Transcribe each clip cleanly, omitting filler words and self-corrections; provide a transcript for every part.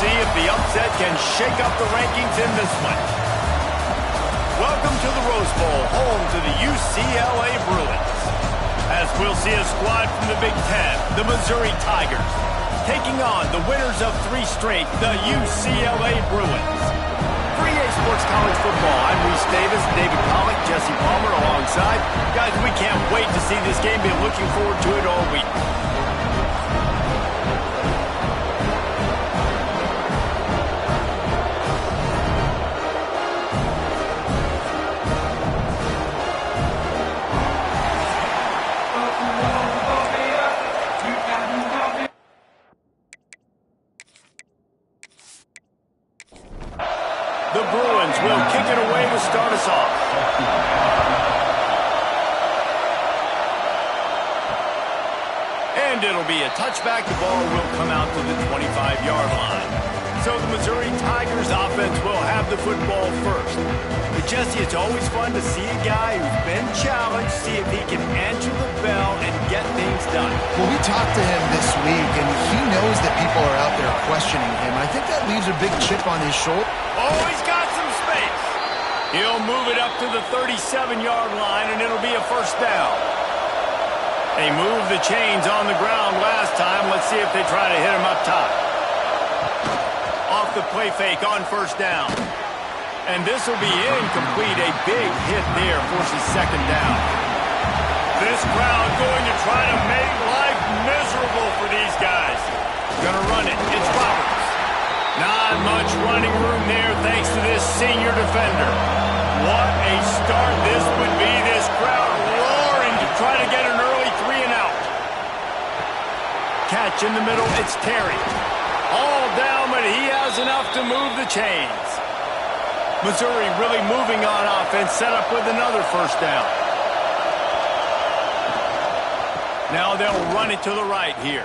see if the upset can shake up the rankings in this one. Welcome to the Rose Bowl, home to the UCLA Bruins. As we'll see a squad from the Big Ten, the Missouri Tigers, taking on the winners of 3 straight, the UCLA Bruins. For EA Sports College Football, I'm Reese Davis, David Pollock, Jesse Palmer alongside. Guys, we can't wait to see this game. Been looking forward to it all week. The Bruins will kick it away to start us off. And it'll be a touchback. The ball will come out to the 25-yard line. So the Missouri Tigers offense will have the football first. But Jesse, it's always fun to see a guy who's been challenged, see if he can answer the bell and get things done. Well, we talked to him this week, and he knows that people are out there questioning him. I think that leaves a big chip on his shoulder. Oh, he's got some space. He'll move it up to the 37-yard line, and it'll be a first down. They moved the chains on the ground last time. Let's see if they try to hit him up top. Off the play fake on first down. And this will be incomplete. A big hit there forces second down. This crowd going to try to make life miserable for these guys. Gonna run it. It's Roberts. Not much running room there thanks to this senior defender. What a start this would be. This crowd roaring to try to get an early 3 and out. Catch in the middle. It's Terry. All down, but he has enough to move the chains. Missouri really moving on offense, set up with another first down. Now they'll run it to the right here.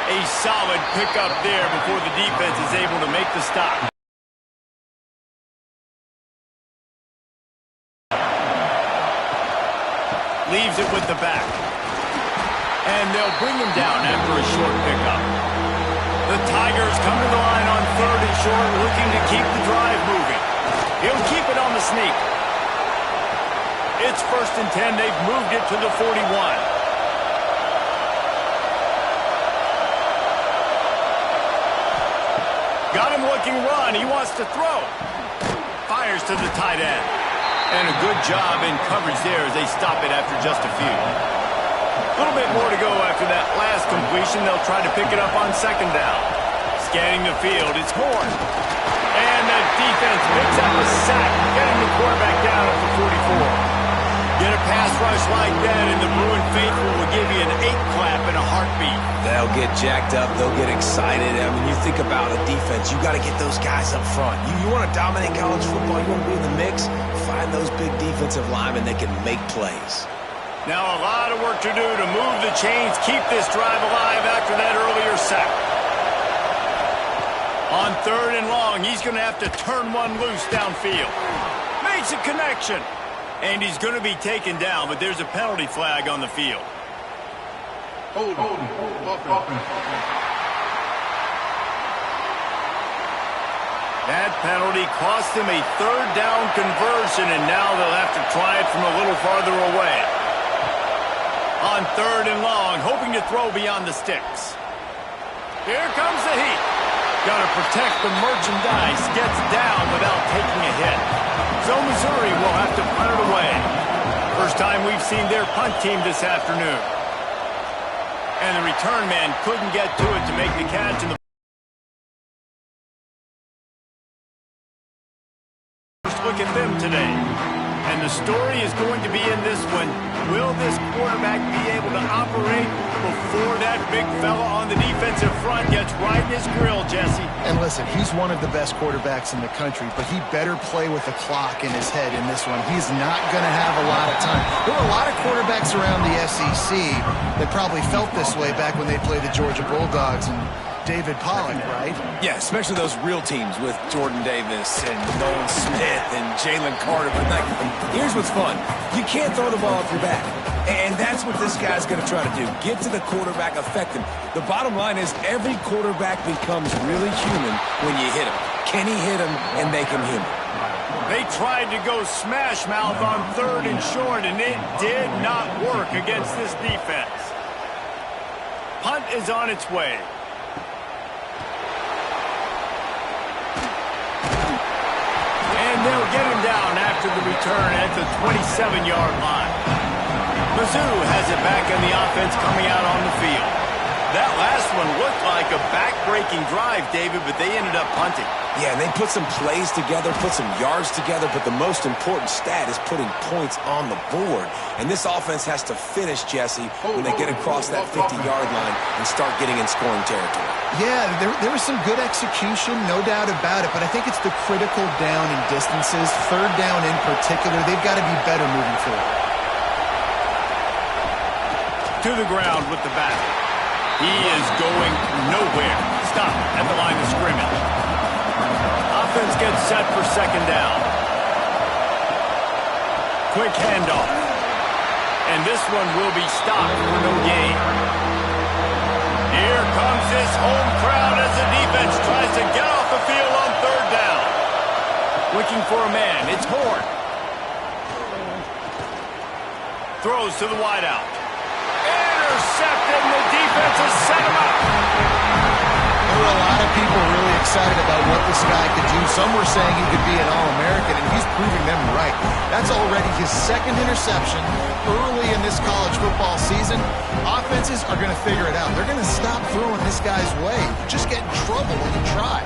A solid pickup there before the defense is able to make the stop. Leaves it with the back. And they'll bring him down after a short pickup. The Tigers come to the line on 3rd and short, looking to keep the drive moving. He'll keep it on the sneak. It's 1st and 10. They've moved it to the 41. Got him looking run. He wants to throw. Fires to the tight end. And a good job in coverage there as they stop it after just a few. A little bit more to go after that last completion. They'll try to pick it up on 2nd down. Scanning the field. It's Horn. And the defense picks up a sack, getting the quarterback down at the 44. Get a pass rush like that, and the Bruin faithful will give you an 8-clap in a heartbeat. They'll get jacked up. They'll get excited. I mean, you think about a defense. You got to get those guys up front. You want to dominate college football. You want to be in the mix. Find those big defensive linemen that can make plays. Now a lot of work to do to move the chains, keep this drive alive after that earlier sack. On 3rd and long, he's going to have to turn one loose downfield. Makes a connection. And he's going to be taken down, but there's a penalty flag on the field. Hold. That penalty cost him a 3rd down conversion, and now they'll have to try it from a little farther away. On 3rd and long, hoping to throw beyond the sticks. Here comes the heat. Got to protect the merchandise. Gets down without taking a hit. So Missouri will have to punt it away. First time we've seen their punt team this afternoon. And the return man couldn't get to it to make the catch. And the first look at them today. And the story is going to be in this one. Will this quarterback be able to operate before that big fella on the defensive front gets right in his grill, Jesse? And listen, he's one of the best quarterbacks in the country, but he better play with the clock in his head in this one. He's not going to have a lot of time. There were a lot of quarterbacks around the SEC that probably felt this way back when they played the Georgia Bulldogs and David Pollock, right? Yeah, especially those real teams with Jordan Davis and Nolan Smith and Jalen Carter. But here's what's fun. You can't throw the ball off your back. And that's what this guy's going to try to do. Get to the quarterback, affect him. The bottom line is every quarterback becomes really human when you hit him. Can he hit him and make him human? They tried to go smash mouth on 3rd and short, and it did not work against this defense. Punt is on its way. And they'll get him down after the return at the 27-yard line. Mizzou has it back on the offense coming out on the field. That last one looked like a back-breaking drive, David, but they ended up punting. Yeah, and they put some plays together, put some yards together, but the most important stat is putting points on the board. And this offense has to finish, Jesse, when they get across that 50-yard line and start getting in scoring territory. Yeah, there was some good execution, no doubt about it, but I think it's the critical down and distances, 3rd down in particular. They've got to be better moving forward. To the ground with the bat. He is going nowhere. Stop at the line of scrimmage. Offense gets set for 2nd down. Quick handoff. And this one will be stopped for no gain. Here comes this home crowd as the defense tries to get off the field on 3rd down. Looking for a man. It's Horn. Throws to the wideout. Intercepted, and the defense has set him up. There were a lot of people really excited about what this guy could do. Some were saying he could be an All-American, and he's proving them right. That's already his 2nd interception early in this college football season. Offenses are going to figure it out. They're going to stop throwing this guy's way. You just get in trouble when you try.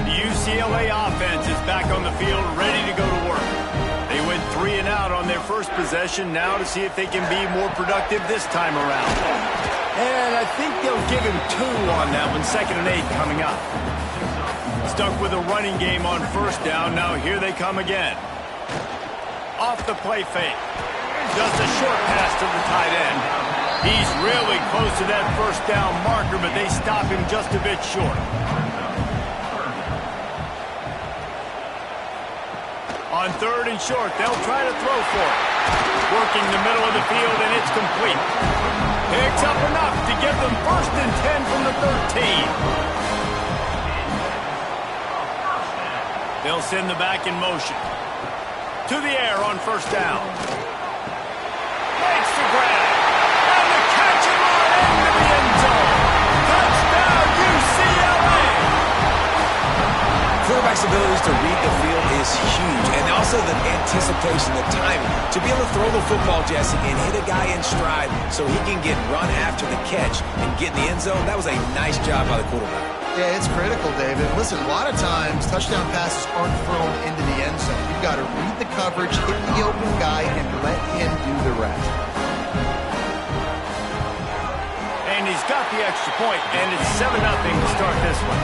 UCLA offense is back on the field, ready to go to work. They went 3 and out on their first possession, now to see if they can be more productive this time around. And I think they'll give him 2 on that one, 2nd and 8 coming up. Stuck with a running game on 1st down, now here they come again. Off the play fake. Just a short pass to the tight end. He's really close to that 1st down marker, but they stop him just a bit short. On 3rd and short, they'll try to throw for it. Working the middle of the field, and it's complete. Picks up enough to give them 1st and 10 from the 13. They'll send the back in motion. To the air on 1st down. Makes the grab. And the catch him on into the end zone. Touchdown, UCLA! Quarterback's abilities to read the field is huge, and also the anticipation, the timing. To be able to throw the football, Jesse, and hit a guy in stride so he can get run after the catch and get in the end zone, that was a nice job by the quarterback. Yeah, it's critical, David. Listen, a lot of times touchdown passes aren't thrown into the end zone. You've got to read the coverage, hit the open guy, and let him do the rest. And he's got the extra point, and it's 7-0 to start this one.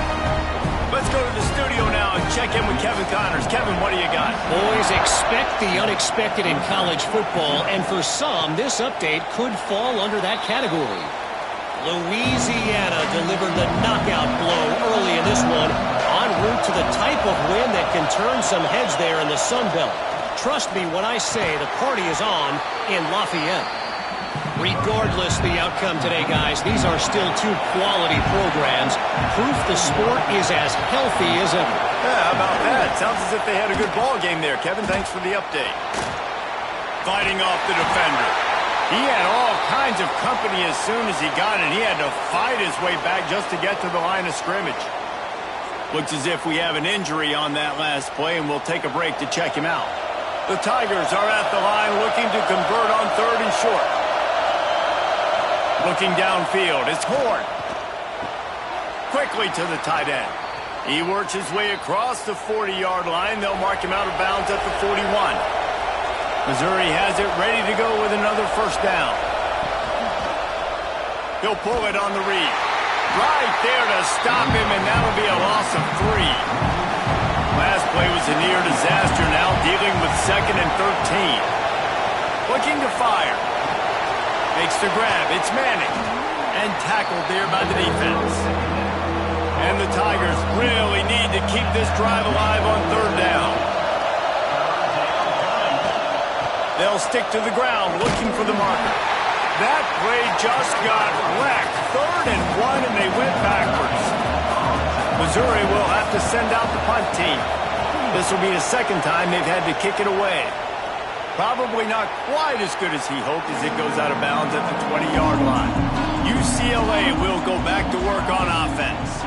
Let's go to the studio now and check in with Kevin Connors. Kevin, what do you got? Boys, expect the unexpected in college football, and for some, this update could fall under that category. Louisiana delivered the knockout blow early in this one, en route to the type of win that can turn some heads there in the Sun Belt. Trust me when I say the party is on in Lafayette. Regardless the outcome today, guys, these are still 2 quality programs. Proof the sport is as healthy as ever. Yeah, how about that? Sounds as if they had a good ball game there. Kevin, thanks for the update. Fighting off the defender. He had all kinds of company as soon as he got it. He had to fight his way back just to get to the line of scrimmage. Looks as if we have an injury on that last play, and we'll take a break to check him out. The Tigers are at the line looking to convert on 3rd and short. Looking downfield, it's Horn. Quickly to the tight end. He works his way across the 40-yard line. They'll mark him out of bounds at the 41. Missouri has it ready to go with another 1st down. He'll pull it on the read. Right there to stop him, and that'll be a loss of 3. Last play was a near disaster, now dealing with 2nd and 13. Looking to fire. Makes the grab. It's Manning. And tackled there by the defense. And the Tigers really need to keep this drive alive on third down. They'll stick to the ground looking for the marker. That play just got wrecked. 3rd and 1, and they went backwards. Missouri will have to send out the punt team. This will be the second time they've had to kick it away. Probably not quite as good as he hoped as it goes out of bounds at the 20-yard line. UCLA will go back to work on offense.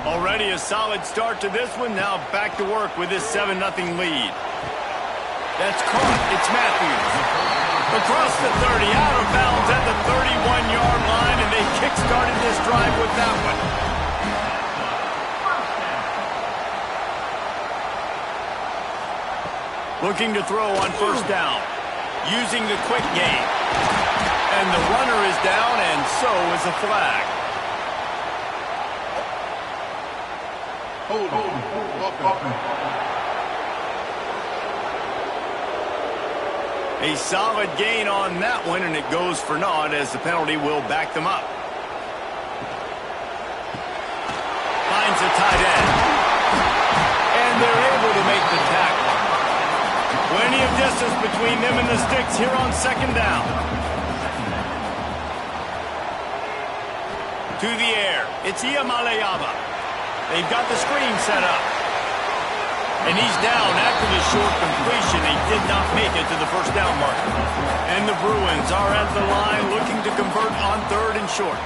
Already a solid start to this one. Now back to work with this 7-0 lead. That's caught. It's Matthews. Across the 30, out of bounds at the 31-yard line, and they kick-started this drive with that one. Looking to throw on first down, using the quick game. And the runner is down, and so is a flag. A solid gain on that one, and it goes for naught as the penalty will back them up. Finds a tight end. And they're able to make the tackle. Plenty of distance between them and the sticks here on second down. To the air. It's Iamaleava. They've got the screen set up. And he's down after the short completion. He did not make it to the first down marker. And the Bruins are at the line looking to convert on 3rd and short.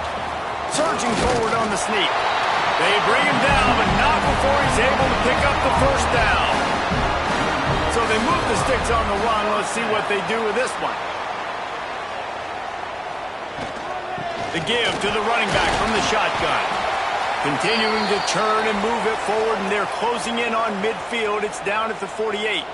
Surging forward on the sneak. They bring him down, but not before he's able to pick up the first down. So they move the sticks on the run. Let's see what they do with this one. The give to the running back from the shotgun. Continuing to turn and move it forward, and they're closing in on midfield. It's down at the 48.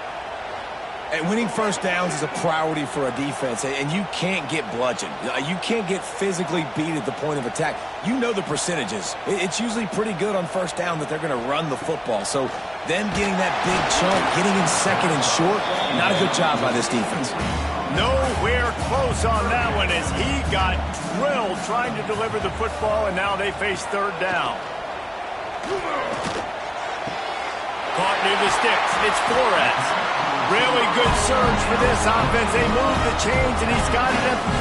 And winning first downs is a priority for a defense, and you can't get bludgeoned. You can't get physically beat at the point of attack. You know the percentages. It's usually pretty good on first down that they're going to run the football. So them getting that big chunk, getting in second and short, not a good job by this defense. Nowhere close on that one as he got drilled trying to deliver the football, and now they face third down. Caught near the sticks. It's Flores. Really good surge for this offense. They move the chains, and he's got it at the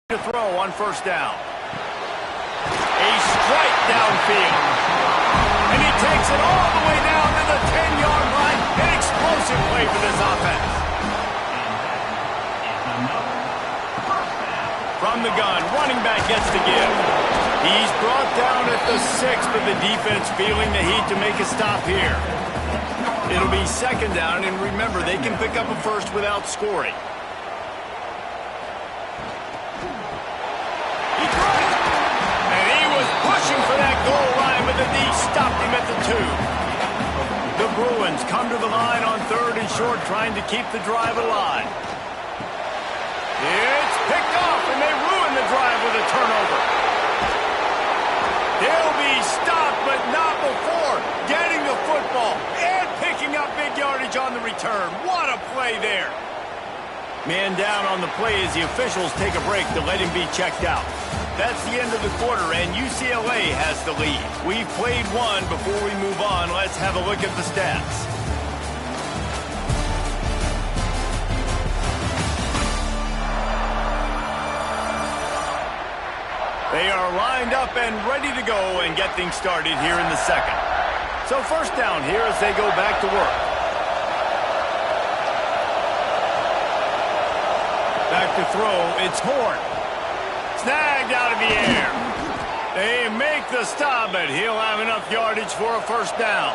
34. To throw on first down. A strike downfield. And he takes it all the way down to the 10-yard line. An explosive play for this offense. From the gun, running back gets the give. He's brought down at the 6, but the defense feeling the heat to make a stop here. It'll be second down, and remember, they can pick up a first without scoring. He tried, and he was pushing for that goal line, but the D stopped him at the 2. The Bruins come to the line on 3rd and short, trying to keep the drive alive. It's picked off, and they ruin the drive with a turnover. They'll be stopped, but not before getting the football and picking up big yardage on the return. What a play there. Man down on the play as the officials take a break to let him be checked out. That's the end of the quarter, and UCLA has the lead. We've played one. Before we move on, let's have a look at the stats. They are lined up and ready to go and get things started here in the second. So first down here as they go back to work. Back to throw, it's Horn. Snagged out of the air. They make the stop, but he'll have enough yardage for a first down.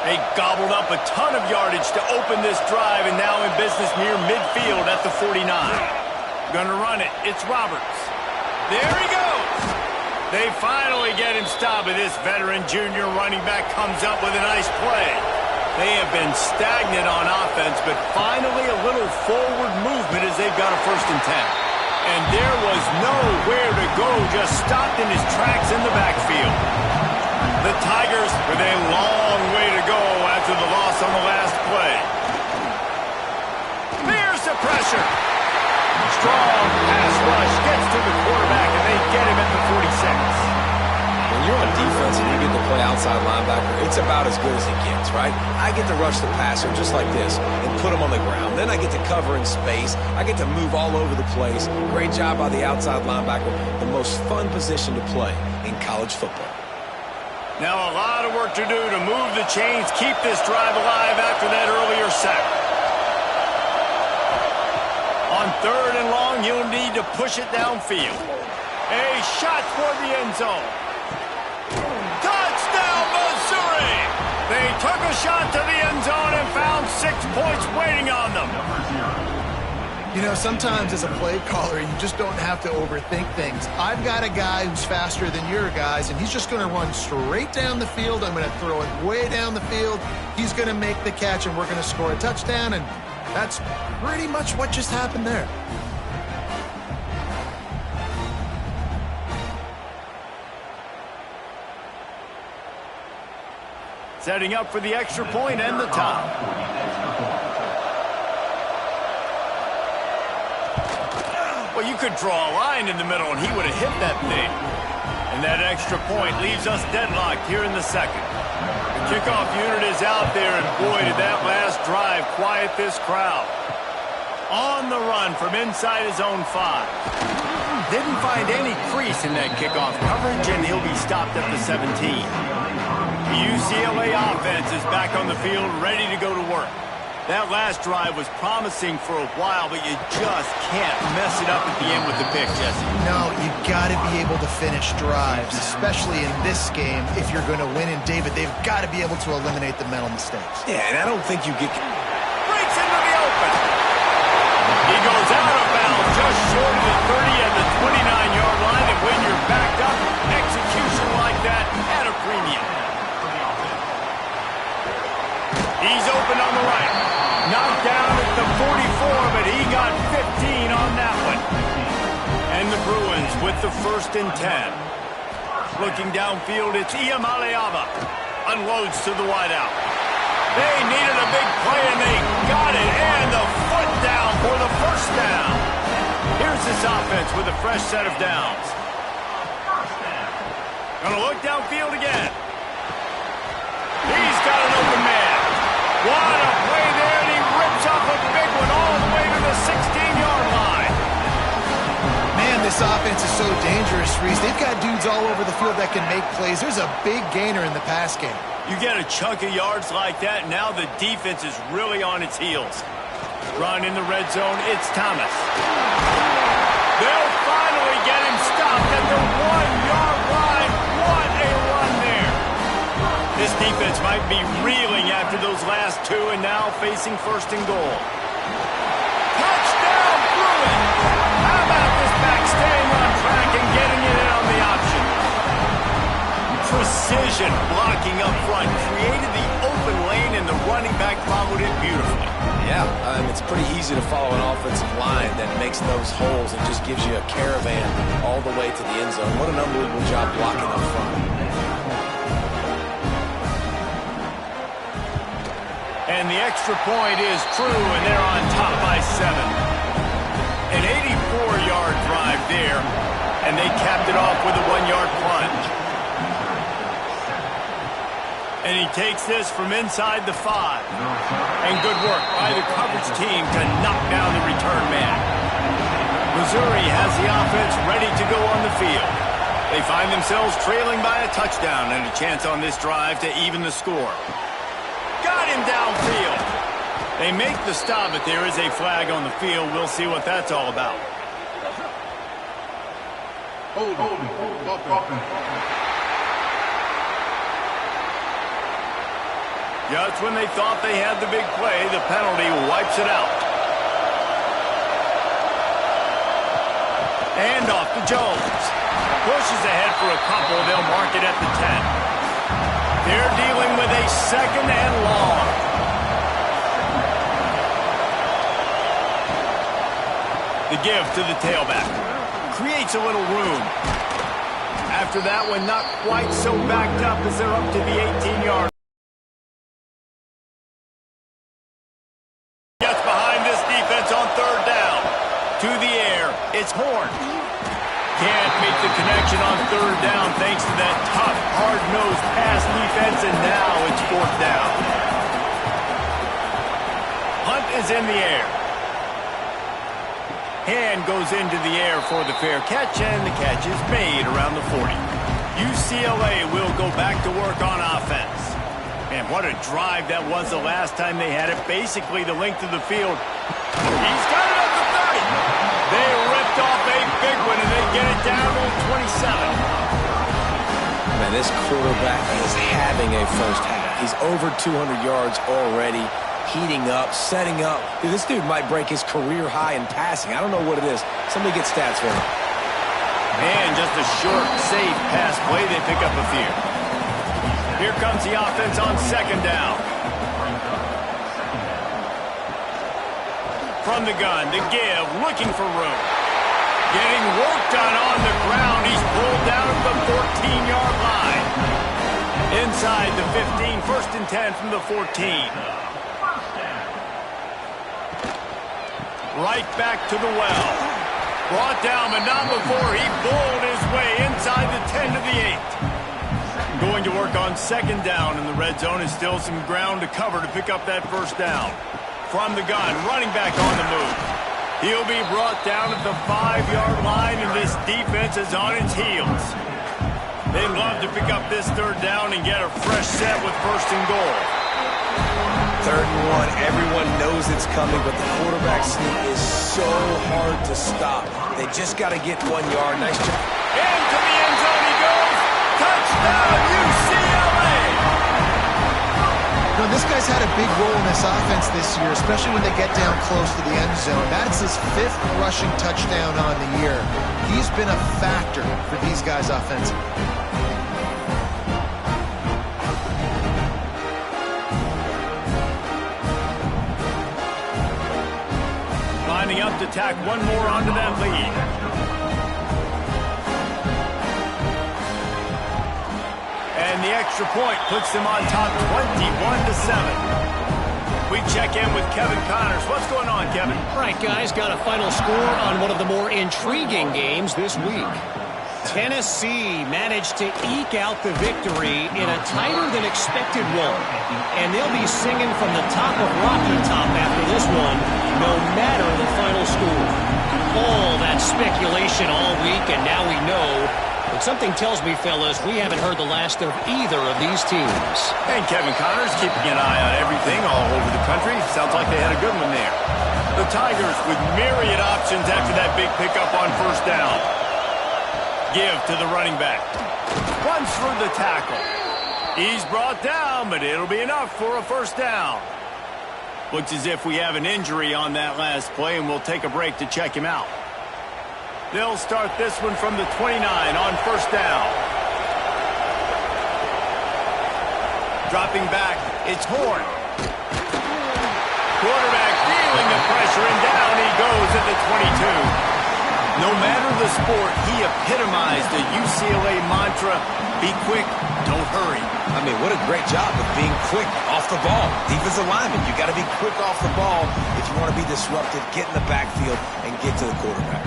They gobbled up a ton of yardage to open this drive, and now in business near midfield at the 49. Gonna run it, it's Roberts. There he goes. They finally get him stopped, but this veteran junior running back comes up with a nice play. They have been stagnant on offense, but finally a little forward movement as they've got a 1st and 10. And there was nowhere to go, just stopped in his tracks in the backfield. The Tigers with a long way to go after the loss on the last play. There's the pressure. Strong pass rush outside linebacker, it's about as good as it gets, right? I get to rush the passer just like this and put him on the ground. Then I get to cover in space. I get to move all over the place. Great job by the outside linebacker. The most fun position to play in college football. Now a lot of work to do to move the chains, keep this drive alive after that earlier sack. On 3rd and long, you'll need to push it downfield. A shot toward the end zone. Touchdown, Missouri! They took a shot to the end zone and found 6 points waiting on them. You know, sometimes as a play caller, you just don't have to overthink things. I've got a guy who's faster than your guys, and he's just going to run straight down the field. I'm going to throw it way down the field. He's going to make the catch, and we're going to score a touchdown, and that's pretty much what just happened there. Setting up for the extra point and the top. Well, you could draw a line in the middle, and he would have hit that thing. And that extra point leaves us deadlocked here in the second. The kickoff unit is out there, and boy, did that last drive quiet this crowd. On the run from inside his own 5. Didn't find any crease in that kickoff coverage, and he'll be stopped at the 17. The UCLA offense is back on the field, ready to go to work. That last drive was promising for a while, but you just can't mess it up at the end with the pick, Jesse. No, you've got to be able to finish drives, especially in this game. If you're going to win, and David, they've got to be able to eliminate the mental mistakes. Yeah, and I don't think you get... Breaks into the open. He goes out of bounds just short of the 30 at the 29-yard line, and when you're backed up, execution like that at a premium. He's open on the right. Knocked down at the 44, but he got 15 on that one. And the Bruins with the 1st and 10. Looking downfield, it's Iamaleava. Unloads to the wideout. They needed a big play, and they got it. And the foot down for the 1st down. Here's this offense with a fresh set of downs. Gonna look downfield again. He's got an open man. What a play there, and he rips off a big one all the way to the 16-yard line. Man, this offense is so dangerous, Reese. They've got dudes all over the field that can make plays. There's a big gainer in the pass game. You get a chunk of yards like that, now the defense is really on its heels. Run in the red zone, it's Thomas. They'll finally get him stopped at the 1-yard line. What a run there. This defense might be reeling after those last 2 and now facing 1st and goal. Touchdown, Bruins! How about this back staying on track and getting it in on the option? Precision blocking up front created the open lane, and the running back followed it beautifully. Yeah, it's pretty easy to follow an offensive line that makes those holes and just gives you a caravan all the way to the end zone. What an unbelievable job blocking up front. And the extra point is true, and they're on top by 7. An 84-yard drive there, and they capped it off with a 1-yard plunge. And he takes this from inside the 5. And good work by the coverage team to knock down the return man. Missouri has the offense ready to go on the field. They find themselves trailing by a touchdown and a chance on this drive to even the score. Got him downfield. They make the stop, but there is a flag on the field. We'll see what that's all about. Just when they thought they had the big play, the penalty wipes it out. And off to Jones. Pushes ahead for a couple. They'll mark it at the 10. They're dealing with a 2nd and long. The give to the tailback. Creates a little room. After that one, not quite so backed up as they're up to the 18-yard. Gets behind this defense on 3rd down. To the air, it's Horn. Can't make the connection on 3rd down thanks to that tough, hard hard-nosed pass defense, and now it's fourth down. Hunt is in the air. Hand goes into the air for the fair catch, and the catch is made around the 40. UCLA will go back to work on offense. And what a drive that was the last time they had it. Basically the length of the field. He's got it up to 30. They ripped off a big one, and they get it down to 27. Man, this quarterback is having a first half. He's over 200 yards already, heating up, setting up. Dude, this dude might break his career high in passing. I don't know what it is. Somebody get stats for him. And just a short, safe pass play. They pick up a few. Here comes the offense on second down. From the gun, the give, looking for room. Getting work done on the ground. He's pulled down at the 14-yard line. Inside the 15, first and 10 from the 14. Right back to the well. Brought down, but not before he bowled his way inside the 10 to the 8. Going to work on second down in the red zone. Is still some ground to cover to pick up that first down. From the gun, running back on the move. He'll be brought down at the 5-yard line, and this defense is on its heels. They'd love to pick up this third down and get a fresh set with first and goal. 3rd and 1. Everyone knows it's coming, but the quarterback sneak is so hard to stop. They just got to get 1 yard. Nice job. Into the end zone he goes. Touchdown, UCLA! You know, this guy's had a big role in this offense this year, especially when they get down close to the end zone. That's his 5th rushing touchdown on the year. He's been a factor for these guys offensively. Lining up to tack one more onto that lead. And the extra point puts them on top 21-7. We check in with Kevin Connors. What's going on, Kevin? All right, guys, got a final score on one of the more intriguing games this week. Tennessee managed to eke out the victory in a tighter-than-expected one. And they'll be singing from the top of Rocky Top after this one, no matter the final score. All that speculation all week, and now we know. But something tells me, fellas, we haven't heard the last of either of these teams. And Kevin Connors keeping an eye on everything all over the country. Sounds like they had a good one there. The Tigers with myriad options after that big pickup on first down. Give to the running back. Runs for the tackle. He's brought down, but it'll be enough for a first down. Looks as if we have an injury on that last play, and we'll take a break to check him out. They'll start this one from the 29 on first down. Dropping back, it's Horn. Quarterback feeling the pressure, and down he goes at the 22. No matter the sport, he epitomized the UCLA mantra, be quick, don't hurry. I mean, what a great job of being quick off the ball. Defensive lineman, you got to be quick off the ball if you want to be disruptive, get in the backfield, and get to the quarterback.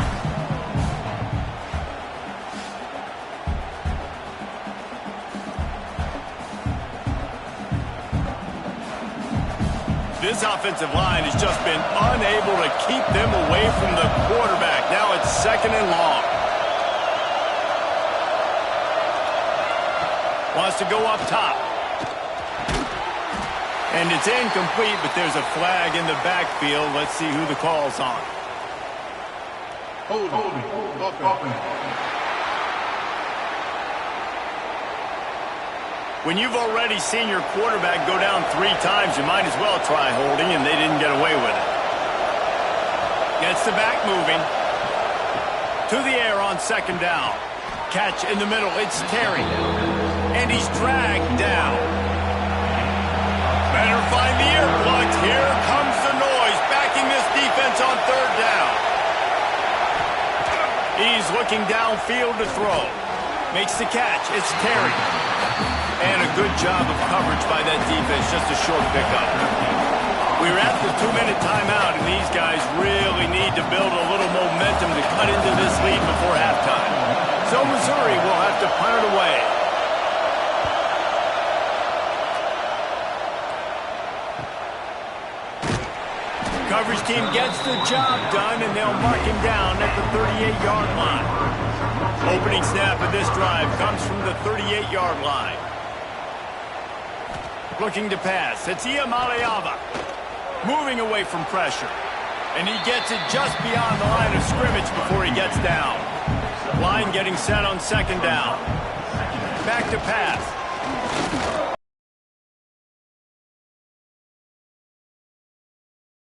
This offensive line has just been unable to keep them away from the quarterback. Now it's second and long. Wants to go up top. And it's incomplete, but there's a flag in the backfield. Let's see who the call's on. Hold. When you've already seen your quarterback go down 3 times, you might as well try holding, and they didn't get away with it. Gets the back moving. To the air on second down. Catch in the middle, it's Terry. And he's dragged down. Better find the earplugs. Here comes the noise, backing this defense on third down. He's looking downfield to throw. Makes the catch, it's Terry. And a good job of coverage by that defense, just a short pickup. We're at the 2-minute timeout, and these guys really need to build a little momentum to cut into this lead before halftime. So Missouri will have to punt it away. coverage team gets the job done, and they'll mark him down at the 38-yard line. Opening snap of this drive comes from the 38-yard line. Looking to pass. It's Iamaleava. Moving away from pressure. And he gets it just beyond the line of scrimmage before he gets down. Line getting set on second down. Back to pass.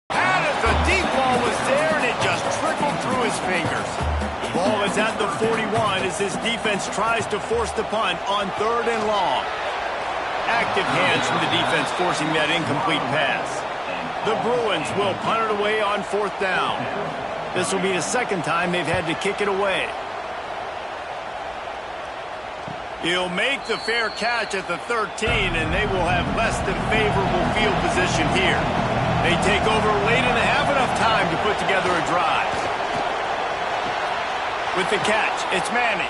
Had it. The deep ball was there, and it just trickled through his fingers. Ball is at the 41 as his defense tries to force the punt on 3rd and long. Active hands from the defense forcing that incomplete pass. The Bruins will punt it away on 4th down. This will be the second time they've had to kick it away. He'll make the fair catch at the 13, and they will have less than favorable field position here. They take over late and have enough time to put together a drive. With the catch, it's Manning.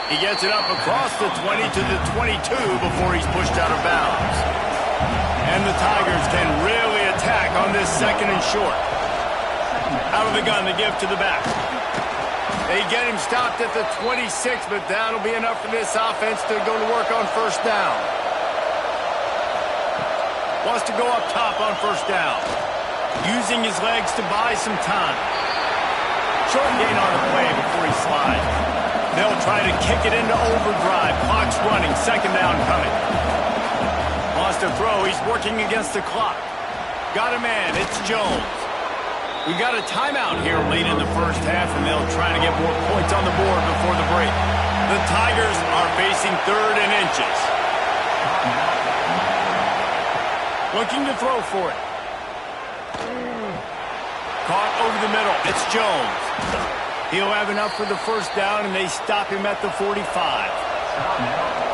He gets it up across the 20 to the 22 before he's pushed out of bounds. And the Tigers can really attack on this 2nd and short. Out of the gun, they give to the back. They get him stopped at the 26, but that'll be enough for this offense to go to work on 1st down. Wants to go up top on 1st down. Using his legs to buy some time. Short gain on the play before he slides. They'll try to kick it into overdrive. Clock's running. 2nd down coming. Wants to throw. He's working against the clock. Got a man. It's Jones. We've got a timeout here late in the 1st half, and they'll try to get more points on the board before the break. The Tigers are facing 3rd and inches. Looking to throw for it. Caught over the middle. It's Jones. He'll have enough for the 1st down, and they stop him at the 45.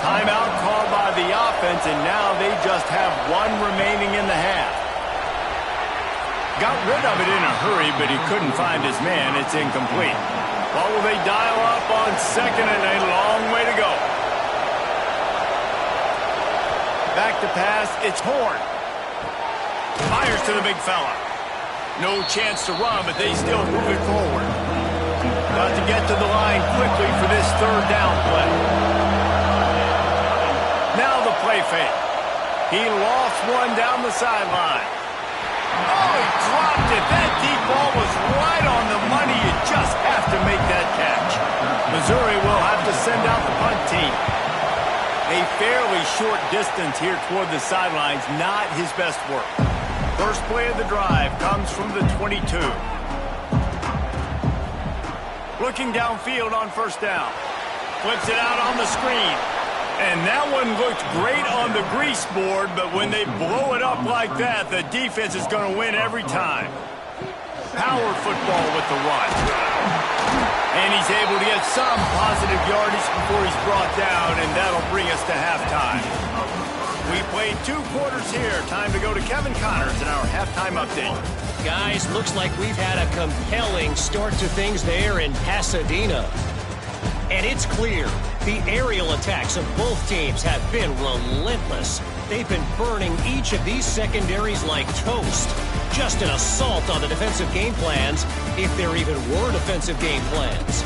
Timeout called by the offense, and now they just have 1 remaining in the half. Got rid of it in a hurry, but he couldn't find his man. It's incomplete. Well, will they dial up on 2nd and a long way to go? Back to pass. It's Horn. Fires to the big fella. No chance to run, but they still move it forward. Got to get to the line quickly for this 3rd down play. Now the play fake. He lost one down the sideline. Oh, he dropped it. That deep ball was right on the money. You just have to make that catch. Missouri will have to send out the punt team. A fairly short distance here toward the sidelines, not his best work. First play of the drive comes from the 22. Looking downfield on 1st down. Flips it out on the screen. And that one looked great on the grease board, but when they blow it up like that, the defense is going to win every time. Power football with the run. And he's able to get some positive yardage before he's brought down, and that'll bring us to halftime. We played 2 quarters here. Time to go to Kevin Connors in our halftime update. Guys, looks like we've had a compelling start to things there in Pasadena. And it's clear, the aerial attacks of both teams have been relentless. They've been burning each of these secondaries like toast. Just an assault on the defensive game plans, if there even were defensive game plans.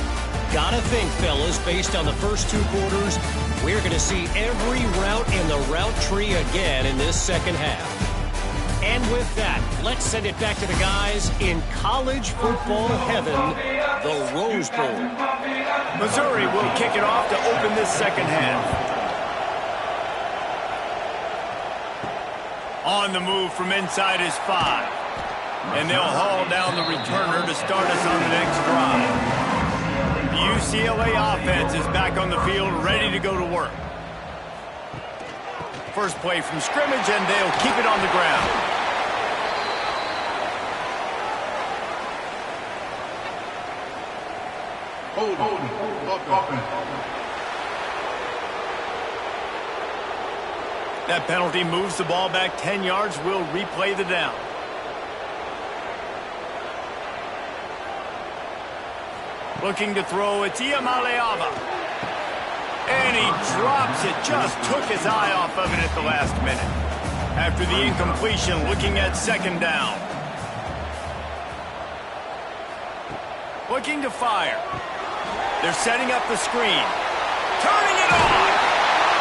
Gotta think, fellas, based on the first 2 quarters, we're going to see every route in the route tree again in this 2nd half. And with that, let's send it back to the guys in college football heaven, the Rose Bowl. Missouri will kick it off to open this 2nd half. On the move from inside is 5. And they'll haul down the returner to start us on the next drive. The UCLA offense is back on the field, ready to go to work. First play from scrimmage, and they'll keep it on the ground. That penalty moves the ball back 10 yards. We'll replay the down. Looking to throw, it's Iamaleava. And he drops it. Just took his eye off of it at the last minute. After the incompletion, looking at 2nd down. Looking to fire. They're setting up the screen. Turning it on.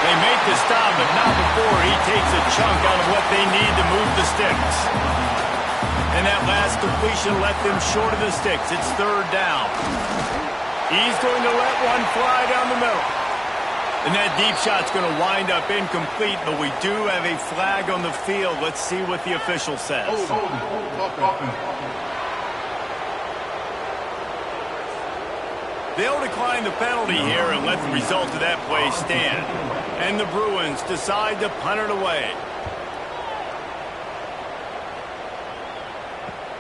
They make the stop, but not before he takes a chunk out of what they need to move the sticks. And that last completion left them short of the sticks. It's third down. He's going to let one fly down the middle. And that deep shot's going to wind up incomplete, but we do have a flag on the field. Let's see what the official says. They'll decline the penalty here and let the result of that play stand. And the Bruins decide to punt it away.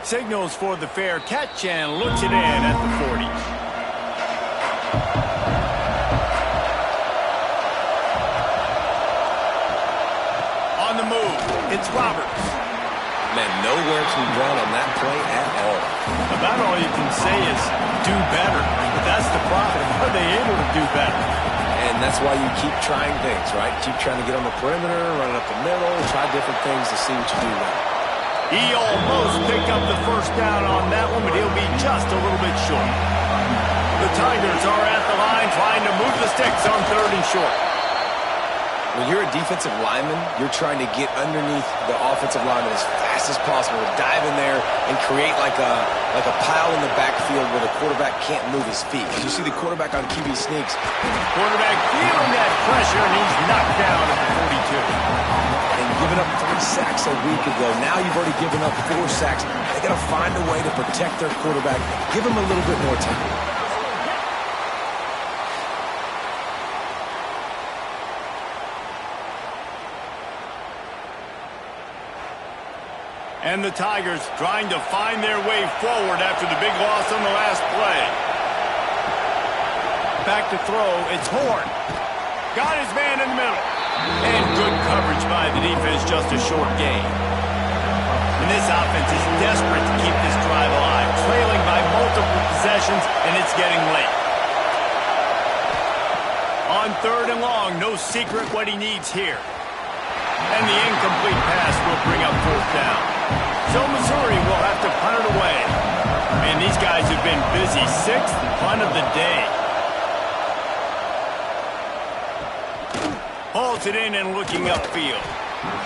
Signals for the fair catch and looks it in at the 40. On the move, it's Roberts. Man, nowhere to run on that play at all. About all you can say is do better. But that's the problem. Are they able to do better? And that's why you keep trying things, right? Keep trying to get on the perimeter, run it up the middle, try different things to see what you do right. He almost picked up the first down on that one, but he'll be just a little bit short. The Tigers are at the line trying to move the sticks on third and short. When you're a defensive lineman, you're trying to get underneath the offensive lineman as fast as possible, to dive in there and create like a pile in the backfield where the quarterback can't move his feet. You see the quarterback on QB sneaks. Quarterback feeling that pressure, and he's knocked down at the 42. And giving up 3 sacks a week ago. Now you've already given up 4 sacks. They got to find a way to protect their quarterback. Give him a little bit more time. And the Tigers trying to find their way forward after the big loss on the last play. Back to throw, it's Horn. Got his man in the middle. And good coverage by the defense, just a short gain. And this offense is desperate to keep this drive alive, trailing by multiple possessions, and it's getting late. On third and long, no secret what he needs here. And the incomplete pass will bring up fourth down. So Missouri will have to punt it away. Man, these guys have been busy. 6th punt of the day. Holds it in and looking upfield.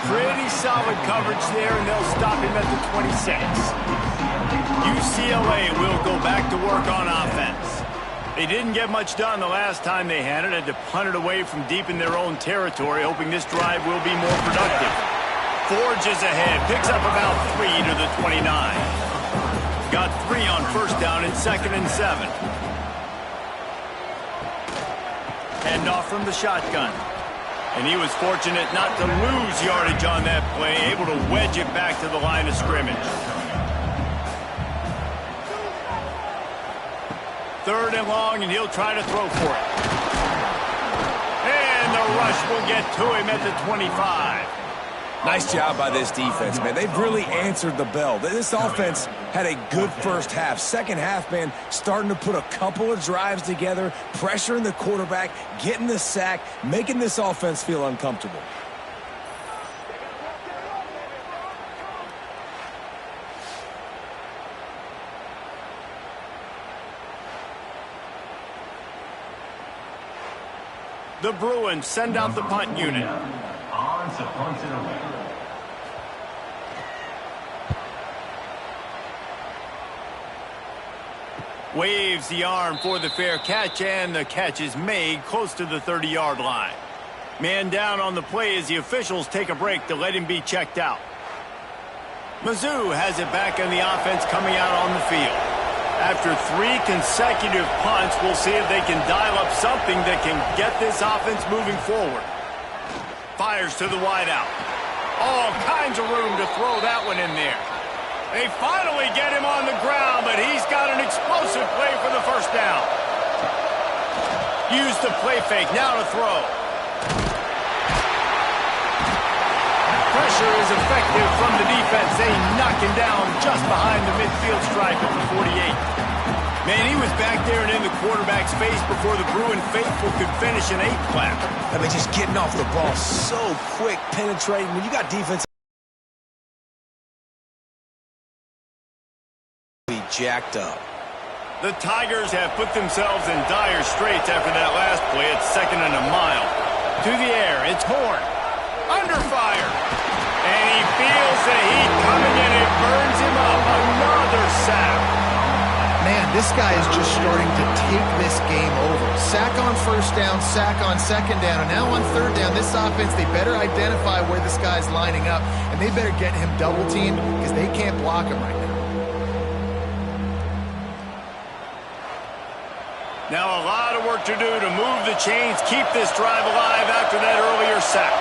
Pretty solid coverage there, and they'll stop him at the 26. UCLA will go back to work on offense. They didn't get much done the last time they had it to punt it away from deep in their own territory, hoping this drive will be more productive. Forges ahead, picks up about 3 to the 29. Got 3 on first down and 2nd and 7. Handoff from the shotgun. And he was fortunate not to lose yardage on that play, able to wedge it back to the line of scrimmage. 3rd and long, and he'll try to throw for it. And the rush will get to him at the 25. Nice job by this defense, man. They've really answered the bell. This offense had a good first half. Second half, man, starting to put a couple of drives together, pressuring the quarterback, getting the sack, making this offense feel uncomfortable. The Bruins send out the punt unit. On to punt it away. Waves the arm for the fair catch, and the catch is made close to the 30-yard line. Man down on the play as the officials take a break to let him be checked out. Mizzou has it back in the offense coming out on the field. After 3 consecutive punts, we'll see if they can dial up something that can get this offense moving forward. Fires to the wideout. All kinds of room to throw that one in there. They finally get him on the ground, but he's got an explosive play for the first down. Use the play fake, now to throw. Pressure is effective from the defense. They knock him down just behind the midfield stripe at the 48. Man, he was back there and in the quarterback's face before the Bruin faithful could finish an 8-clap. I mean, just getting off the ball so quick, penetrating. When you got defense jacked up. The Tigers have put themselves in dire straits after that last play. It's 2nd and a mile. To the air, it's Horn. Under fire. And he feels the heat coming and it burns him up. Another sack. Man, this guy is just starting to take this game over. Sack on first down, sack on second down, and now on third down, this offense, they better identify where this guy's lining up, and they better get him double-teamed because they can't block him right now. Now a lot of work to do to move the chains, keep this drive alive after that earlier sack.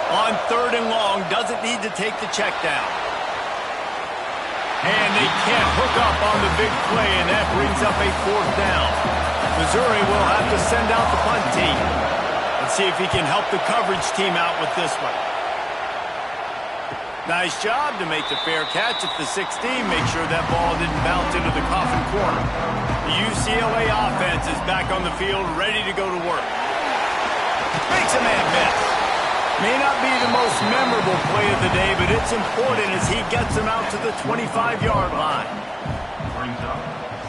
On 3rd and long, doesn't need to take the check down. And they can't hook up on the big play, and that brings up a 4th down. Missouri will have to send out the punt team and see if he can help the coverage team out with this one. Nice job to make the fair catch at the 16. Make sure that ball didn't bounce into the coffin corner. The UCLA offense is back on the field, ready to go to work. Makes a man miss. May not be the most memorable play of the day, but it's important as he gets him out to the 25-yard line. Brings up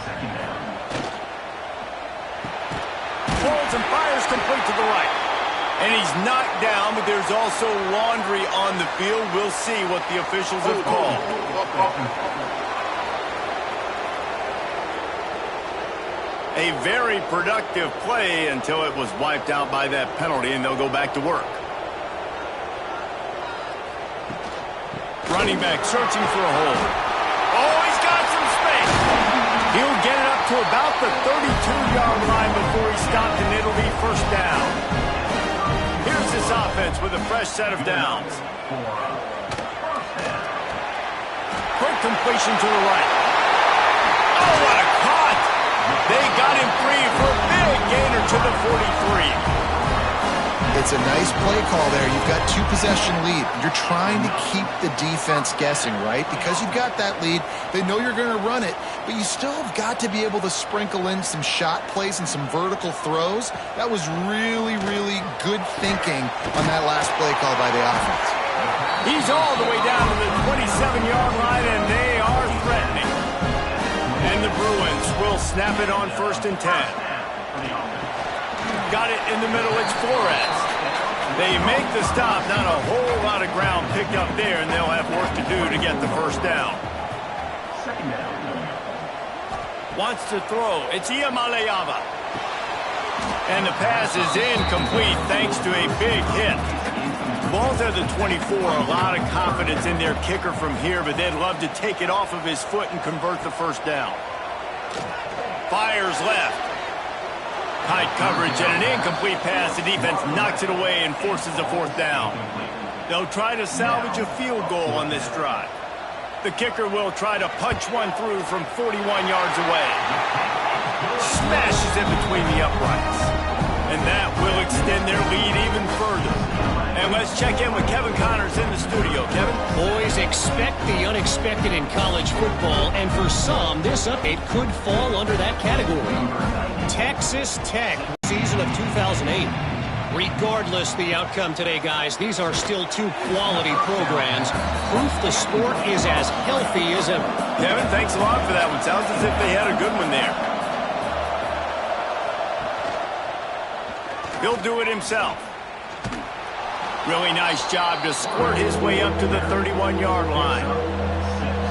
2nd down. Pulls and fires complete to the right. And he's knocked down, but there's also laundry on the field. We'll see what the officials have called. A very productive play until it was wiped out by that penalty, and they'll go back to work. Running back searching for a hole. Oh, he's got some space. He'll get it up to about the 32-yard line before he stopped, and it'll be 1st down. Here's this offense with a fresh set of downs. Quick completion to the right. Oh, what a cut! They got him free for a big gainer to the 43. It's a nice play call there. You've got 2-possession lead. You're trying to keep the defense guessing, right? Because you've got that lead, they know you're going to run it, but you still have got to be able to sprinkle in some shot plays and some vertical throws. That was really, really good thinking on that last play call by the offense. He's all the way down to the 27-yard line, and they are threatening. And the Bruins will snap it on 1st and 10. Got it in the middle, it's Flores. They make the stop, not a whole lot of ground picked up there, and they'll have work to do to get the 1st down. 2nd down. Wants to throw, it's Iamaleava. And the pass is incomplete thanks to a big hit. Ball's at the 24, a lot of confidence in their kicker from here, but they'd love to take it off of his foot and convert the 1st down. Fires left. Tight coverage and an incomplete pass. The defense knocks it away and forces a 4th down. They'll try to salvage a field goal on this drive. The kicker will try to punch one through from 41 yards away. Smashes it between the uprights. And that will extend their lead even further. And let's check in with Kevin Connors in the studio. Kevin? Boys, expect the unexpected in college football, and for some, this update could fall under that category. Texas Tech, season of 2008. Regardless the outcome today, guys, these are still 2 quality programs. Proof the sport is as healthy as ever. Kevin, thanks a lot for that one. Sounds as if they had a good one there. He'll do it himself. Really nice job to squirt his way up to the 31-yard line.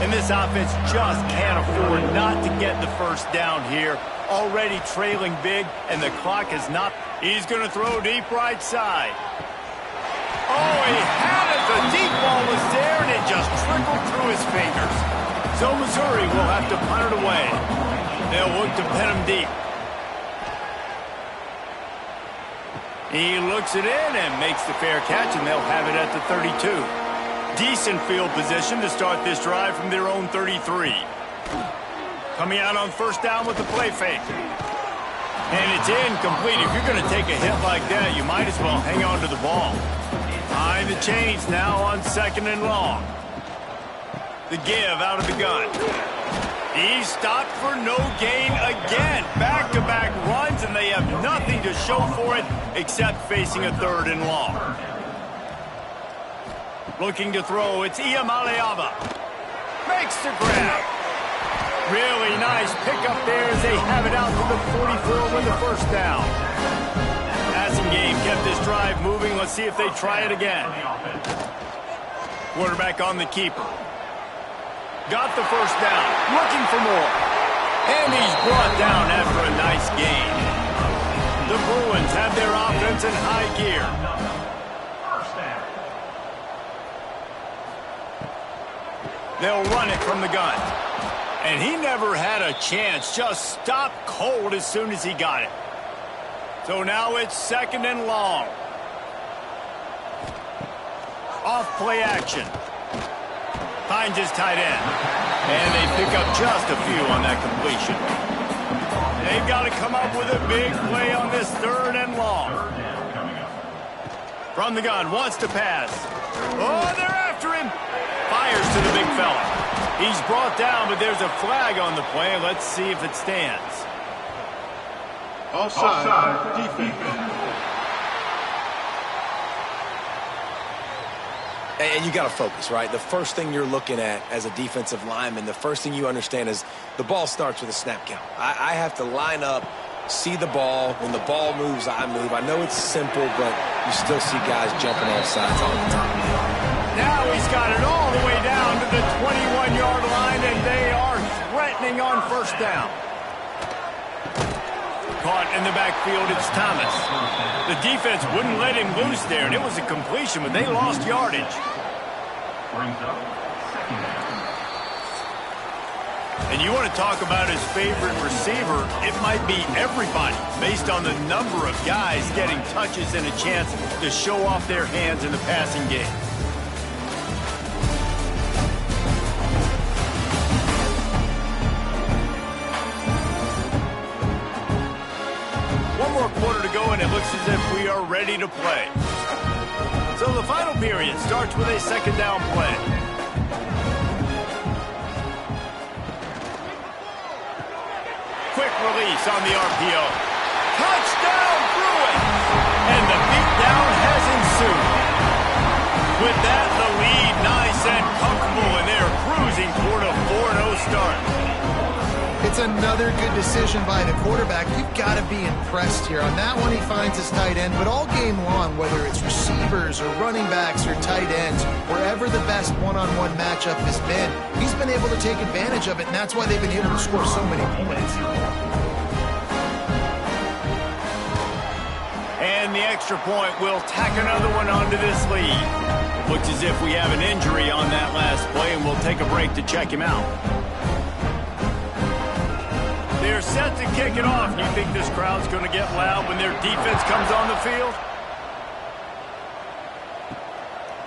And this offense just can't afford not to get the 1st down here. Already trailing big, and the clock is not. He's going to throw deep right side. Oh, he had it. The deep ball was there, and it just trickled through his fingers. So Missouri will have to punt it away. They'll look to pin him deep. He looks it in and makes the fair catch, and they'll have it at the 32. Decent field position to start this drive from their own 33. Coming out on 1st down with the play fake. And it's incomplete. If you're going to take a hit like that, you might as well hang on to the ball. Behind the chains now on 2nd and long. The give out of the gun. He stopped for no gain again. Back-to-back runs, and they have nothing to show for it except facing a 3rd and long. Looking to throw, it's Iamaleava. Makes the grab. Really nice pickup there as they have it out to the 44 with the first down. Passing game kept this drive moving. Let's see if they try it again. Quarterback on the keeper. Got the first down. Looking for more. And he's brought down after a nice gain. The Bruins have their offense in high gear. They'll run it from the gun. And he never had a chance. Just stopped cold as soon as he got it. So now it's 2nd and long. Off play action. Finds his tight end. And they pick up just a few on that completion. They've got to come up with a big play on this 3rd and long. From the gun, wants to pass. Oh, they're after him. Fires to the big fella. He's brought down, but there's a flag on the play. Let's see if it stands. Offside. Defense. And you got to focus, right? The first thing you're looking at as a defensive lineman, the first thing you understand is the ball starts with a snap count. I have to line up, see the ball. When the ball moves, I move. I know it's simple, but you still see guys jumping off sides all the time. Now he's got it all the way down to the 21-yard line, and they are threatening on first down. Caught in the backfield, it's Thomas. The defense wouldn't let him loose there, and it was a completion, but they lost yardage. Brings up 2nd down. And you want to talk about his favorite receiver, it might be everybody, based on the number of guys getting touches and a chance to show off their hands in the passing game. One more quarter to go, and it looks as if we are ready to play. So the final period starts with a 2nd down play. Quick release on the RPO. Touchdown, Bruins! And the beatdown has ensued. With that, the lead nice and comfortable, and they're cruising toward a 4-0 start. It's another good decision by the quarterback. You've got to be impressed here. On that one, he finds his tight end. But all game long, whether it's receivers or running backs or tight ends, wherever the best one-on-one matchup has been, he's been able to take advantage of it, and that's why they've been able to score so many points. And the extra point will tack another one onto this lead. Looks as if we have an injury on that last play, and we'll take a break to check him out. They're set to kick it off. You think this crowd's going to get loud when their defense comes on the field?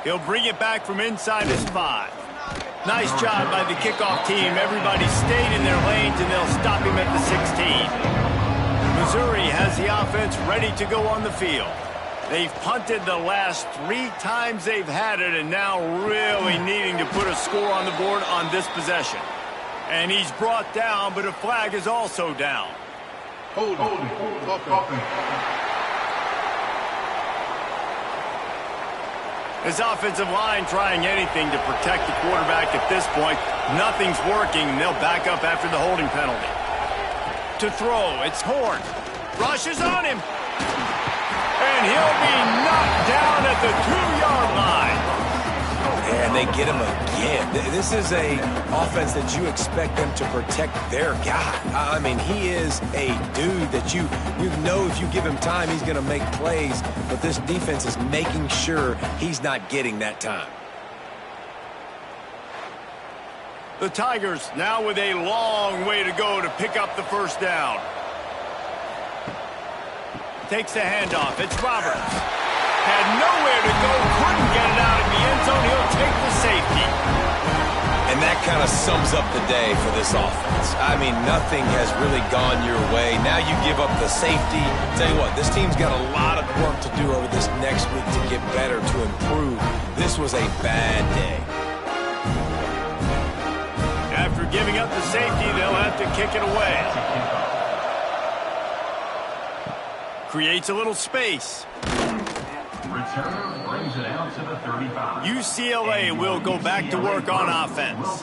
He'll bring it back from inside his 5. Nice job by the kickoff team. Everybody stayed in their lanes, and they'll stop him at the 16. Missouri has the offense ready to go on the field. They've punted the last 3 times they've had it, and now really needing to put a score on the board on this possession. And he's brought down, but a flag is also down. Hold it. His offensive line trying anything to protect the quarterback at this point. Nothing's working, and they'll back up after the holding penalty. To throw, it's Horn. Rushes on him. And he'll be knocked down at the 2-yard line. And they get him again. This is a offense that you expect them to protect their guy. I mean, he is a dude that you know if you give him time, he's going to make plays. But this defense is making sure he's not getting that time. The Tigers now with a long way to go to pick up the first down. Takes the handoff. It's Roberts. Had nowhere to go, couldn't get it out of the end zone. He'll take the safety. And that kind of sums up the day for this offense. I mean, nothing has really gone your way. Now you give up the safety. Tell you what, this team's got a lot of work to do over this next week to get better, to improve. This was a bad day. After giving up the safety, they'll have to kick it away. Creates a little space. return brings it out to the 35. UCLA will go back to work on offense.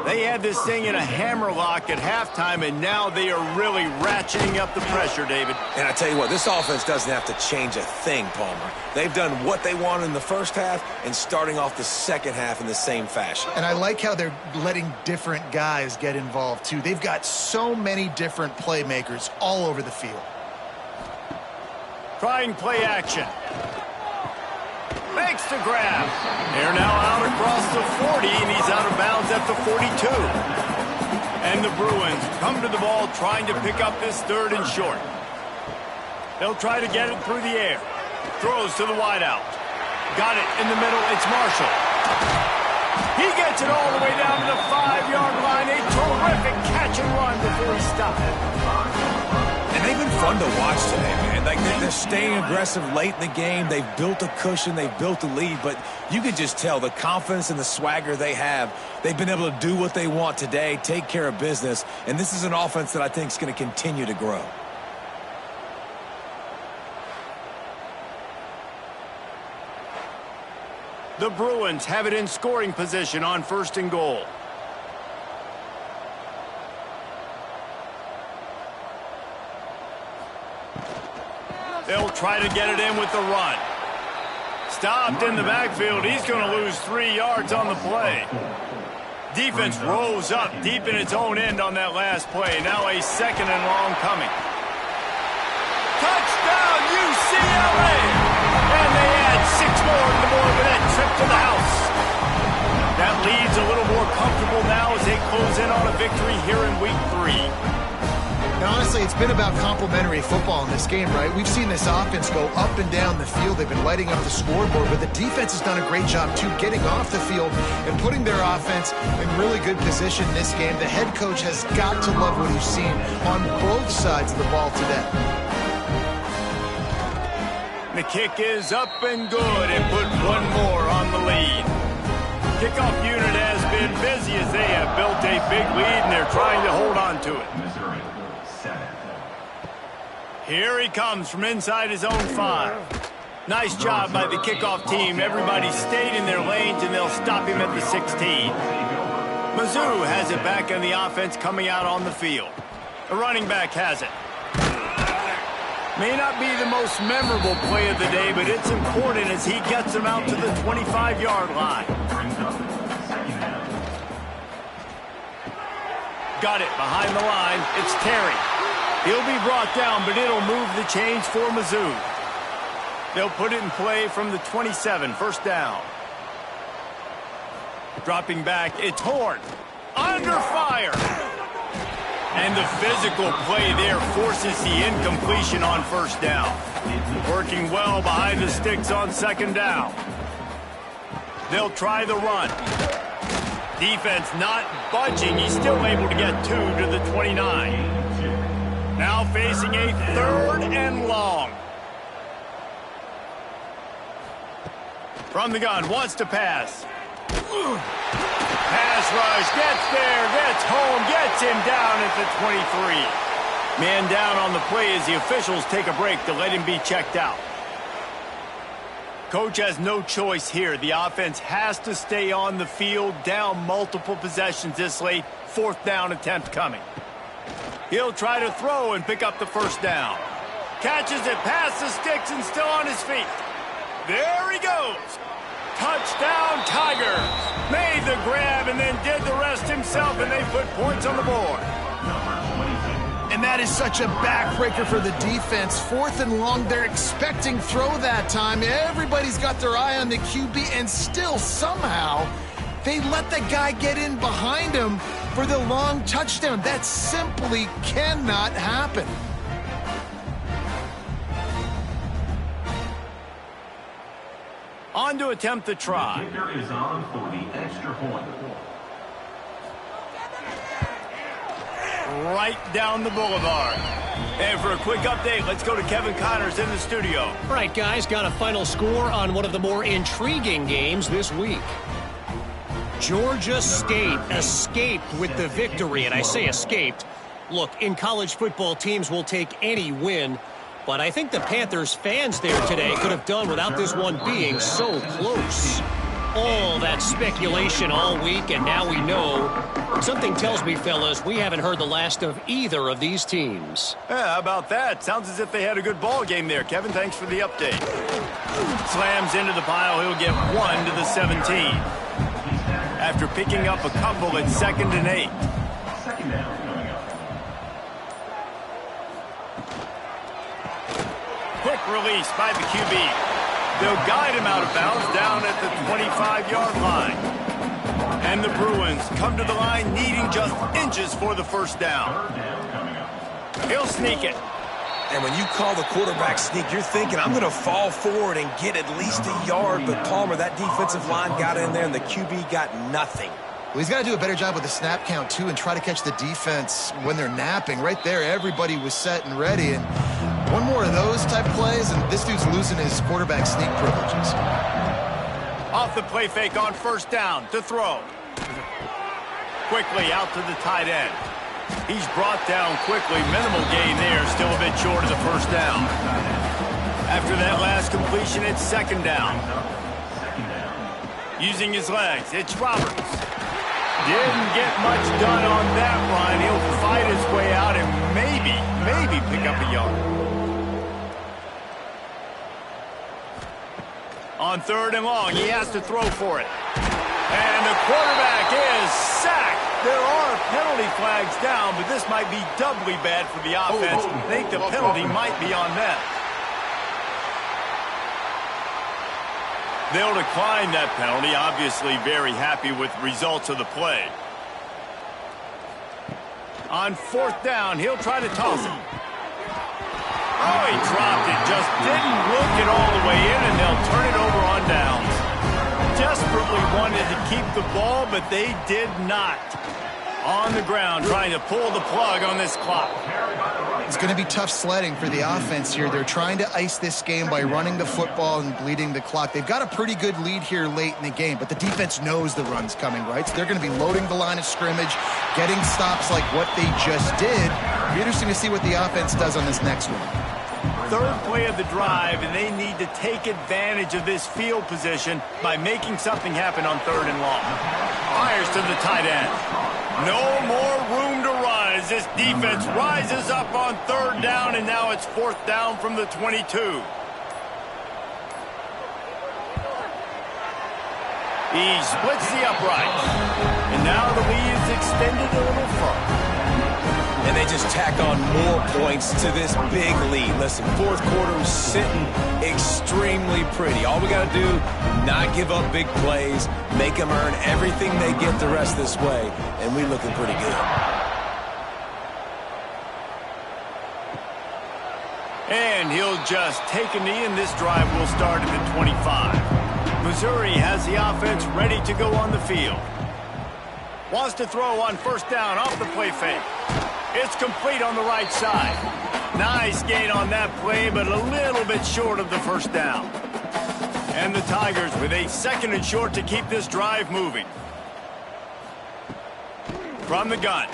They had this thing in a hammerlock at halftime, and now they are really ratcheting up the pressure, David. And I tell you what, this offense doesn't have to change a thing, Palmer. They've done what they wanted in the first half and starting off the second half in the same fashion. And I like how they're letting different guys get involved, too. They've got so many different playmakers all over the field. Trying play action. Makes the grab. They're now out across the 40, and he's out of bounds at the 42. And the Bruins come to the ball trying to pick up this third and short. They'll try to get it through the air. Throws to the wideout. Got it in the middle. It's Marshall. He gets it all the way down to the 5-yard line. A terrific catch and run before he stopped it. And they've been fun to watch today, man. Like they're staying aggressive late in the game. They've built a cushion. They've built a lead. But you can just tell the confidence and the swagger they have. They've been able to do what they want today, take care of business. And this is an offense that I think is going to continue to grow. The Bruins have it in scoring position on 1st and goal. They'll try to get it in with the run. Stopped in the backfield. He's going to lose 3 yards on the play. Defense rose up deep in its own end on that last play. Now a 2nd and long coming. Touchdown, UCLA! And they add 6 more to the board with that trip to the house. That lead's a little more comfortable now as they close in on a victory here in week 3. And honestly, it's been about complementary football in this game, right? We've seen this offense go up and down the field. They've been lighting up the scoreboard, but the defense has done a great job, too, getting off the field and putting their offense in really good position in this game. The head coach has got to love what he's seen on both sides of the ball today. The kick is up and good and put one more on the lead. Kickoff unit has been busy as they have built a big lead and they're trying to hold on to it. Missouri, 7. Here he comes from inside his own 5. Nice job by the kickoff team. Everybody stayed in their lanes and they'll stop him at the 16. Mizzou has it back in the offense coming out on the field. The running back has it. May not be the most memorable play of the day, but it's important as he gets them out to the 25-yard line. Got it behind the line. It's Terry. He'll be brought down, but it'll move the chains for Mizzou. They'll put it in play from the 27, 1st down. Dropping back, it's Horn. Under fire. And the physical play there forces the incompletion on 1st down. Working well behind the sticks on 2nd down. They'll try the run. Defense not budging. He's still able to get 2 to the 29. Now facing a 3rd and long. From the gun, wants to pass. Pass rush, gets there, gets home, gets him down at the 23. Man down on the play as the officials take a break to let him be checked out. Coach has no choice here. The offense has to stay on the field, down multiple possessions this late. 4th down attempt coming. He'll try to throw and pick up the 1st down. Catches it past the sticks and still on his feet. There he goes. Touchdown, Tigers. Made the grab and then did the rest himself, and they put points on the board. And that is such a backbreaker for the defense. 4th and long, they're expecting throw that time. Everybody's got their eye on the QB, and still somehow they let the guy get in behind him for the long touchdown. That simply cannot happen. On to attempt the try. Kicker is on for the extra point. Right down the boulevard. And for a quick update, let's go to Kevin Connors in the studio. All right, guys, got a final score on one of the more intriguing games this week. Georgia State escaped with the victory, and I say escaped. Look, in college football, teams will take any win, But I think the Panthers fans there today could have done without this one being so close. All that speculation all week, and now we know. Something tells me, fellas, we haven't heard the last of either of these teams. Yeah, how about that? Sounds as if they had a good ball game there. Kevin, thanks for the update. Slams into the pile. He'll get 1 to the 17. After picking up a couple at 2nd and 8. Second down coming up. Quick release by the QB. They'll guide him out of bounds down at the 25-yard line. And the Bruins come to the line needing just inches for the first down. Third down coming up. He'll sneak it. And when you call the quarterback sneak, you're thinking, I'm going to fall forward and get at least a yard. But Palmer, that defensive line got in there, and the QB got nothing. Well, he's got to do a better job with the snap count, too, and try to catch the defense when they're napping. Right there, everybody was set and ready. And one more of those type plays, and this dude's losing his quarterback sneak privileges. Off the play fake on first down to throw. Quickly out to the tight end. He's brought down quickly. Minimal gain there. Still a bit short of the first down. After that last completion, it's 2nd down. Using his legs, it's Roberts. Didn't get much done on that run. He'll fight his way out and maybe pick up a yard. On 3rd and long, he has to throw for it. And the quarterback is sacked. There are penalty flags down, but this might be doubly bad for the offense. I think the penalty might be on them. They'll decline that penalty, obviously very happy with the results of the play. On 4th down, he'll try to toss it. Oh, he dropped it. Just didn't look it all the way in, and they'll turn it over on downs. Desperately wanted to keep the ball, but they did not. On the ground, trying to pull the plug on this clock. It's going to be tough sledding for the offense here. They're trying to ice this game by running the football and bleeding the clock. They've got a pretty good lead here late in the game, but the defense knows the run's coming, right? So they're going to be loading the line of scrimmage, getting stops like what they just did. It'll be interesting to see what the offense does on this next one. 3rd play of the drive, and they need to take advantage of this field position by making something happen on 3rd and long. Fires to the tight end. No more room to run as this defense rises up on 3rd down, and now it's 4th down from the 22. He splits the uprights, and now the lead is extended a little further. And they just tack on more points to this big lead. Listen, 4th quarter is sitting extremely pretty. All we got to do, not give up big plays, make them earn everything they get the rest this way, and we're looking pretty good. And he'll just take a knee, and this drive will start at the 25. Missouri has the offense ready to go on the field. Wants to throw on 1st down off the play fake. It's complete on the right side. Nice gain on that play, but a little bit short of the first down. And the Tigers with a 2nd and short to keep this drive moving. From the gun.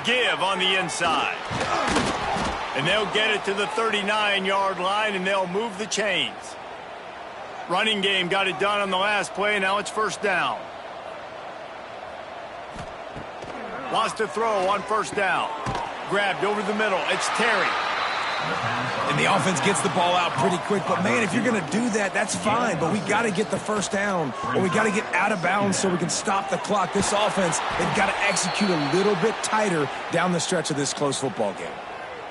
Give on the inside. And they'll get it to the 39-yard line, and they'll move the chains. Running game got it done on the last play. Now it's 1st down. Wants to throw on 1st down. Grabbed over the middle. It's Terry. And the offense gets the ball out pretty quick. But, man, if you're going to do that, that's fine. But we got to get the 1st down, or we got to get out of bounds so we can stop the clock. This offense, they've got to execute a little bit tighter down the stretch of this close football game.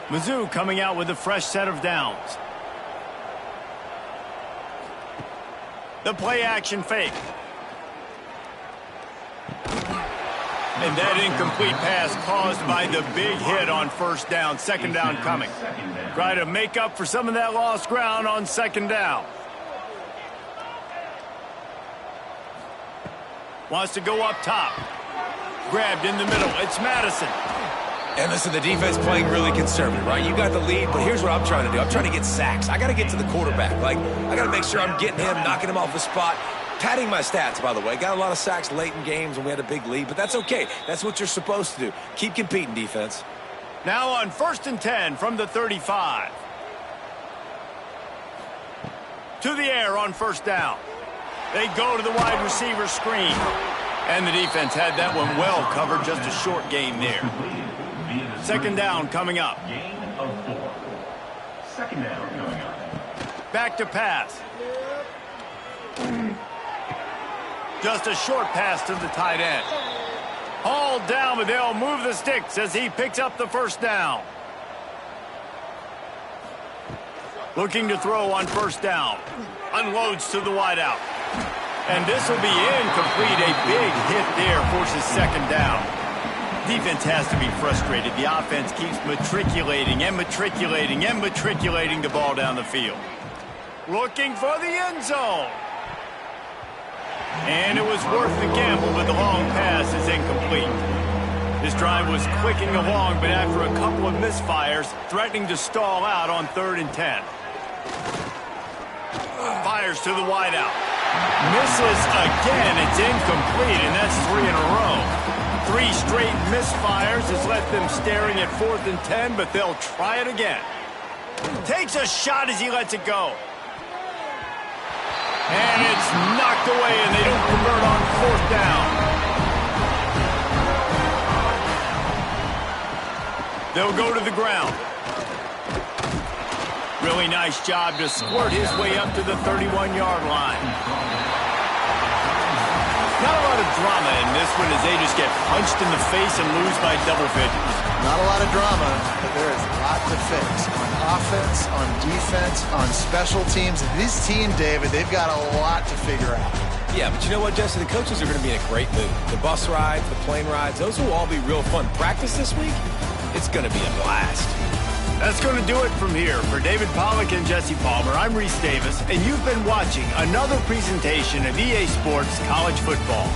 Mizzou coming out with a fresh set of downs. The play action fake. And that incomplete pass caused by the big hit on 1st down. 2nd down coming. Try to make up for some of that lost ground on 2nd down. Wants to go up top. Grabbed in the middle. It's Madison. And listen, the defense playing really conservative, right? You got the lead, but here's what I'm trying to do. I'm trying to get sacks. I got to get to the quarterback. Like, I got to make sure I'm getting him, knocking him off the spot. Padding my stats, by the way. Got a lot of sacks late in games when we had a big lead, but that's okay. That's what you're supposed to do. Keep competing, defense. Now on 1st and 10 from the 35. To the air on first down. They go to the wide receiver screen. And the defense had that one well covered, just a short gain there. Second down coming up. Gain of 4. Second down coming up. Back to pass. Just a short pass to the tight end. Hauled down, but they'll move the sticks as he picks up the first down. Looking to throw on first down. Unloads to the wideout. And this will be incomplete. A big hit there forces second down. Defense has to be frustrated. The offense keeps matriculating and matriculating and matriculating the ball down the field. Looking for the end zone. And it was worth the gamble, but the long pass is incomplete. This drive was clicking along, but after a couple of misfires, threatening to stall out on 3rd and 10. Fires to the wideout. Misses again. It's incomplete, and that's 3 in a row. 3 straight misfires has left them staring at 4th and 10, but they'll try it again. Takes a shot as he lets it go. And it's knocked away, and they don't convert on 4th down. They'll go to the ground. Really nice job to squirt his way up to the 31-yard line. Not a lot of drama in this one as they just get punched in the face and lose by double figures. Not a lot of drama, but there is a lot to fix. On offense, on defense, on special teams. This team, David, they've got a lot to figure out. Yeah, but you know what, Jesse? The coaches are going to be in a great mood. The bus rides, the plane rides, those will all be real fun. Practice this week, it's going to be a blast. That's going to do it from here. For David Pollack and Jesse Palmer, I'm Reese Davis, and you've been watching another presentation of EA Sports College Football.